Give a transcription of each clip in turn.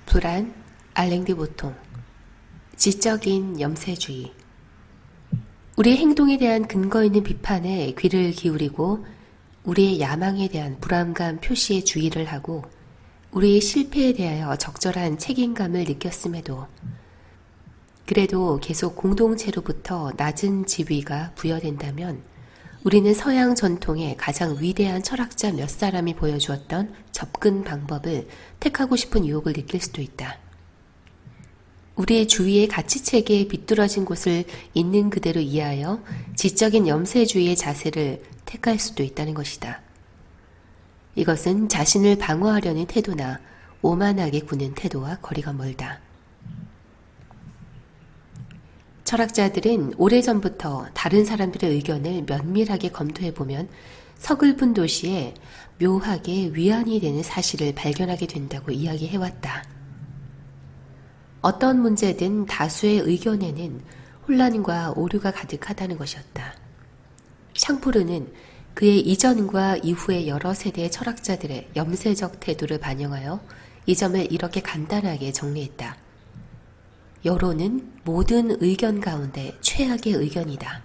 불안, 알랭드 보통, 지적인 염세주의. 우리의 행동에 대한 근거 있는 비판에 귀를 기울이고 우리의 야망에 대한 불안감 표시에 주의를 하고 우리의 실패에 대하여 적절한 책임감을 느꼈음에도 그래도 계속 공동체로부터 낮은 지위가 부여된다면 우리는 서양 전통의 가장 위대한 철학자 몇 사람이 보여주었던 접근 방법을 택하고 싶은 유혹을 느낄 수도 있다. 우리의 주위의 가치체계에 비뚤어진 곳을 있는 그대로 이해하여 지적인 염세주의의 자세를 택할 수도 있다는 것이다. 이것은 자신을 방어하려는 태도나 오만하게 구는 태도와 거리가 멀다. 철학자들은 오래전부터 다른 사람들의 의견을 면밀하게 검토해보면 서글픈 도시에 묘하게 위안이 되는 사실을 발견하게 된다고 이야기해왔다. 어떤 문제든 다수의 의견에는 혼란과 오류가 가득하다는 것이었다. 샹푸르는 그의 이전과 이후의 여러 세대의 철학자들의 염세적 태도를 반영하여 이 점을 이렇게 간단하게 정리했다. 여론은 모든 의견 가운데 최악의 의견이다.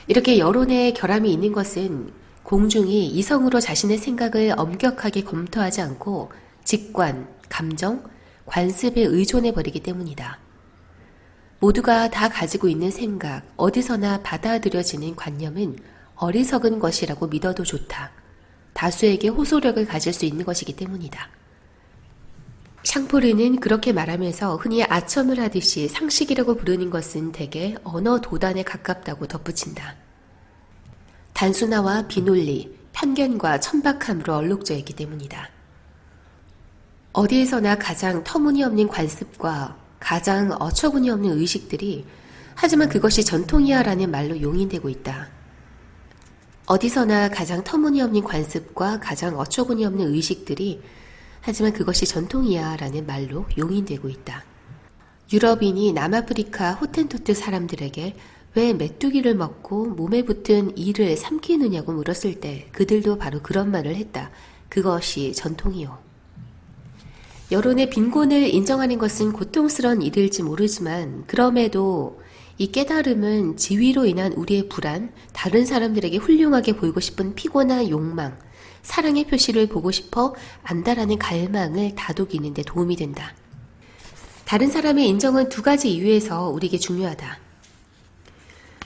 이렇게 여론에 결함이 있는 것은 공중이 이성으로 자신의 생각을 엄격하게 검토하지 않고 직관, 감정, 관습에 의존해버리기 때문이다. 모두가 다 가지고 있는 생각, 어디서나 받아들여지는 관념은 어리석은 것이라고 믿어도 좋다. 다수에게 호소력을 가질 수 있는 것이기 때문이다. 샹포르는 그렇게 말하면서 흔히 아첨을 하듯이 상식이라고 부르는 것은 대개 언어 도단에 가깝다고 덧붙인다. 단순화와 비논리, 편견과 천박함으로 얼룩져 있기 때문이다. 어디에서나 가장 터무니없는 관습과 가장 어처구니 없는 의식들이 하지만 그것이 전통이야라는 말로 용인되고 있다. 어디서나 가장 터무니없는 관습과 가장 어처구니 없는 의식들이 하지만 그것이 전통이야라는 말로 용인되고 있다. 유럽인이 남아프리카 호텐토트 사람들에게 왜 메뚜기를 먹고 몸에 붙은 이를 삼키느냐고 물었을 때 그들도 바로 그런 말을 했다. 그것이 전통이요. 여론의 빈곤을 인정하는 것은 고통스러운 일일지 모르지만 그럼에도 이 깨달음은 지위로 인한 우리의 불안, 다른 사람들에게 훌륭하게 보이고 싶은 피곤한 욕망, 사랑의 표시를 보고 싶어 안다라는 갈망을 다독이는 데 도움이 된다. 다른 사람의 인정은 두 가지 이유에서 우리에게 중요하다.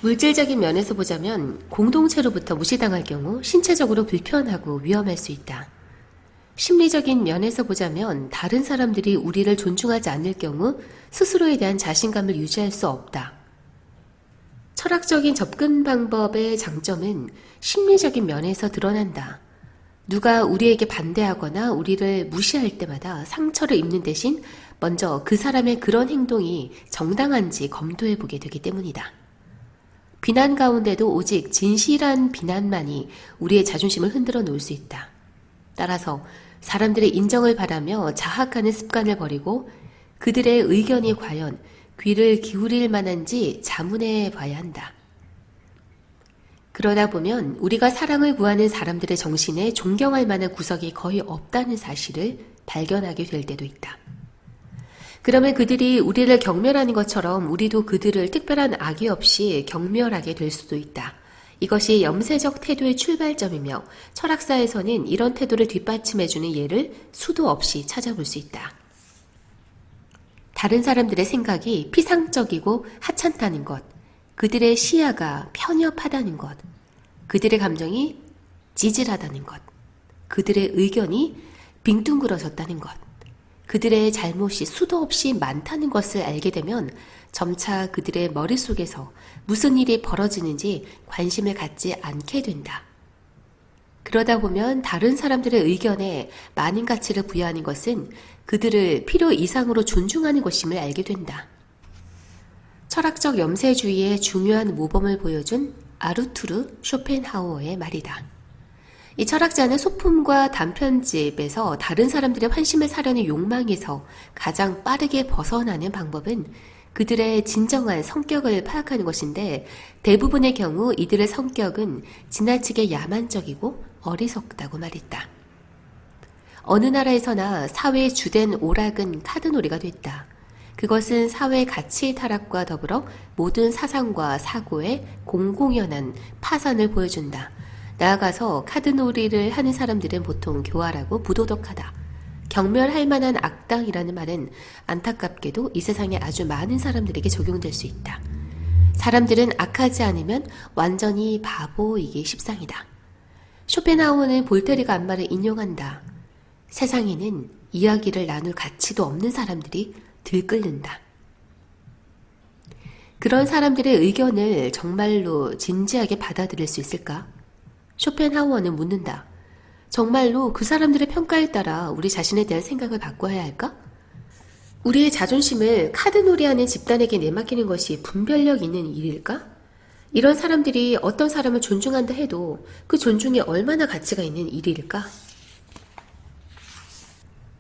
물질적인 면에서 보자면 공동체로부터 무시당할 경우 신체적으로 불편하고 위험할 수 있다. 심리적인 면에서 보자면 다른 사람들이 우리를 존중하지 않을 경우 스스로에 대한 자신감을 유지할 수 없다. 철학적인 접근 방법의 장점은 심리적인 면에서 드러난다. 누가 우리에게 반대하거나 우리를 무시할 때마다 상처를 입는 대신 먼저 그 사람의 그런 행동이 정당한지 검토해보게 되기 때문이다. 비난 가운데도 오직 진실한 비난만이 우리의 자존심을 흔들어 놓을 수 있다. 따라서 사람들의 인정을 바라며 자학하는 습관을 버리고 그들의 의견이 과연 귀를 기울일 만한지 자문해 봐야 한다. 그러다 보면 우리가 사랑을 구하는 사람들의 정신에 존경할 만한 구석이 거의 없다는 사실을 발견하게 될 때도 있다. 그러면 그들이 우리를 경멸하는 것처럼 우리도 그들을 특별한 악의 없이 경멸하게 될 수도 있다. 이것이 염세적 태도의 출발점이며 철학사에서는 이런 태도를 뒷받침해주는 예를 수도 없이 찾아볼 수 있다. 다른 사람들의 생각이 피상적이고 하찮다는 것, 그들의 시야가 편협하다는 것, 그들의 감정이 찌질하다는 것, 그들의 의견이 빙뚱그러졌다는 것, 그들의 잘못이 수도 없이 많다는 것을 알게 되면 점차 그들의 머릿속에서 무슨 일이 벌어지는지 관심을 갖지 않게 된다. 그러다 보면 다른 사람들의 의견에 많은 가치를 부여하는 것은 그들을 필요 이상으로 존중하는 것임을 알게 된다. 철학적 염세주의의 중요한 모범을 보여준 아르투르 쇼펜하우어의 말이다. 이 철학자는 소품과 단편집에서 다른 사람들의 환심을 사려는 욕망에서 가장 빠르게 벗어나는 방법은 그들의 진정한 성격을 파악하는 것인데 대부분의 경우 이들의 성격은 지나치게 야만적이고 어리석다고 말했다. 어느 나라에서나 사회의 주된 오락은 카드놀이가 됐다. 그것은 사회 가치 타락과 더불어 모든 사상과 사고의 공공연한 파산을 보여준다. 나아가서 카드놀이를 하는 사람들은 보통 교활하고 부도덕하다. 경멸할 만한 악당이라는 말은 안타깝게도 이 세상에 아주 많은 사람들에게 적용될 수 있다. 사람들은 악하지 않으면 완전히 바보이기 십상이다. 쇼펜하우어는 볼테르가 한 말을 인용한다. 세상에는 이야기를 나눌 가치도 없는 사람들이 들끓는다. 그런 사람들의 의견을 정말로 진지하게 받아들일 수 있을까? 쇼펜하우어는 묻는다. 정말로 그 사람들의 평가에 따라 우리 자신에 대한 생각을 바꿔야 할까? 우리의 자존심을 카드놀이하는 집단에게 내맡기는 것이 분별력 있는 일일까? 이런 사람들이 어떤 사람을 존중한다 해도 그 존중이 얼마나 가치가 있는 일일까?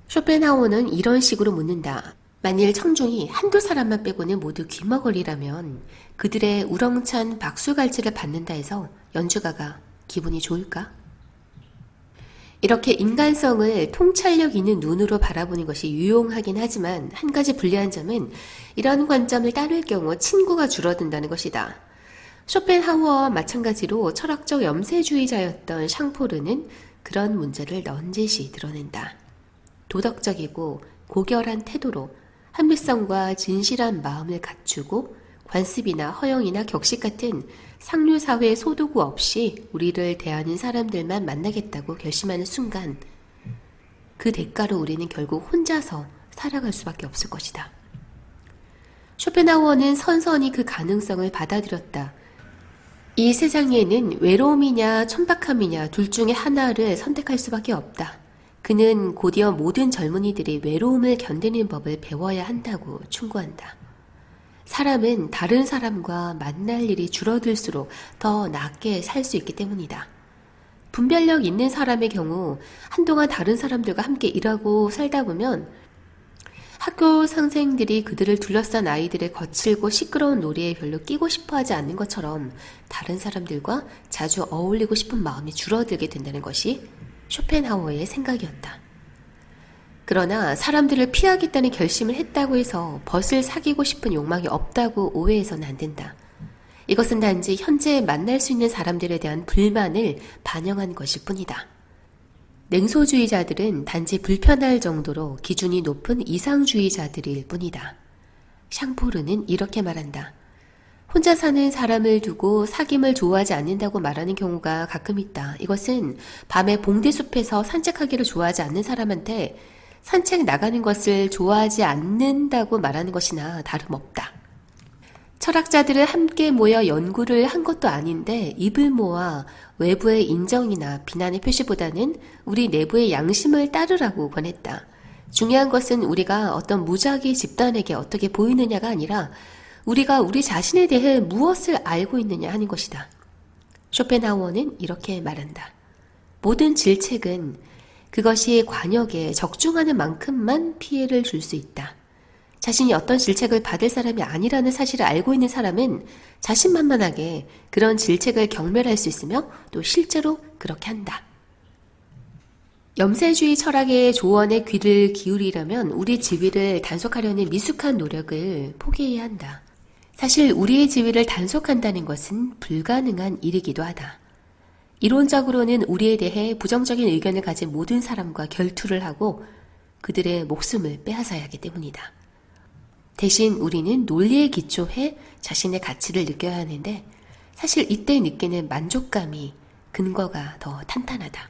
쇼펜하우어는 이런 식으로 묻는다. 만일 청중이 한두 사람만 빼고는 모두 귀머거리라면 그들의 우렁찬 박수갈채를 받는다 해서 연주가가 기분이 좋을까? 이렇게 인간성을 통찰력 있는 눈으로 바라보는 것이 유용하긴 하지만 한 가지 불리한 점은 이런 관점을 따를 경우 친구가 줄어든다는 것이다. 쇼펜하우어와 마찬가지로 철학적 염세주의자였던 샹포르는 그런 문제를 넌지시 드러낸다. 도덕적이고 고결한 태도로 합리성과 진실한 마음을 갖추고 관습이나 허영이나 격식 같은 상류사회 소도구 없이 우리를 대하는 사람들만 만나겠다고 결심하는 순간 그 대가로 우리는 결국 혼자서 살아갈 수밖에 없을 것이다. 쇼펜하우어는 선선히 그 가능성을 받아들였다. 이 세상에는 외로움이냐 천박함이냐 둘 중에 하나를 선택할 수밖에 없다. 그는 곧이어 모든 젊은이들이 외로움을 견디는 법을 배워야 한다고 충고한다. 사람은 다른 사람과 만날 일이 줄어들수록 더 낫게 살 수 있기 때문이다. 분별력 있는 사람의 경우 한동안 다른 사람들과 함께 일하고 살다 보면 학교 선생들이 그들을 둘러싼 아이들의 거칠고 시끄러운 놀이에 별로 끼고 싶어 하지 않는 것처럼 다른 사람들과 자주 어울리고 싶은 마음이 줄어들게 된다는 것이 쇼펜하우어의 생각이었다. 그러나 사람들을 피하겠다는 결심을 했다고 해서 벗을 사귀고 싶은 욕망이 없다고 오해해서는 안 된다. 이것은 단지 현재 만날 수 있는 사람들에 대한 불만을 반영한 것일 뿐이다. 냉소주의자들은 단지 불편할 정도로 기준이 높은 이상주의자들일 뿐이다. 샹포르는 이렇게 말한다. 혼자 사는 사람을 두고 사귐을 좋아하지 않는다고 말하는 경우가 가끔 있다. 이것은 밤에 봉대숲에서 산책하기를 좋아하지 않는 사람한테 산책 나가는 것을 좋아하지 않는다고 말하는 것이나 다름없다. 철학자들은 함께 모여 연구를 한 것도 아닌데 입을 모아 외부의 인정이나 비난의 표시보다는 우리 내부의 양심을 따르라고 권했다. 중요한 것은 우리가 어떤 무작위 집단에게 어떻게 보이느냐가 아니라 우리가 우리 자신에 대해 무엇을 알고 있느냐 하는 것이다. 쇼펜하우어는 이렇게 말한다. 모든 질책은 그것이 관역에 적중하는 만큼만 피해를 줄 수 있다. 자신이 어떤 질책을 받을 사람이 아니라는 사실을 알고 있는 사람은 자신만만하게 그런 질책을 경멸할 수 있으며 또 실제로 그렇게 한다. 염세주의 철학의 조언에 귀를 기울이려면 우리 지위를 단속하려는 미숙한 노력을 포기해야 한다. 사실 우리의 지위를 단속한다는 것은 불가능한 일이기도 하다. 이론적으로는 우리에 대해 부정적인 의견을 가진 모든 사람과 결투를 하고 그들의 목숨을 빼앗아야 하기 때문이다. 대신 우리는 논리에 기초해 자신의 가치를 느껴야 하는데 사실 이때 느끼는 만족감이 근거가 더 탄탄하다.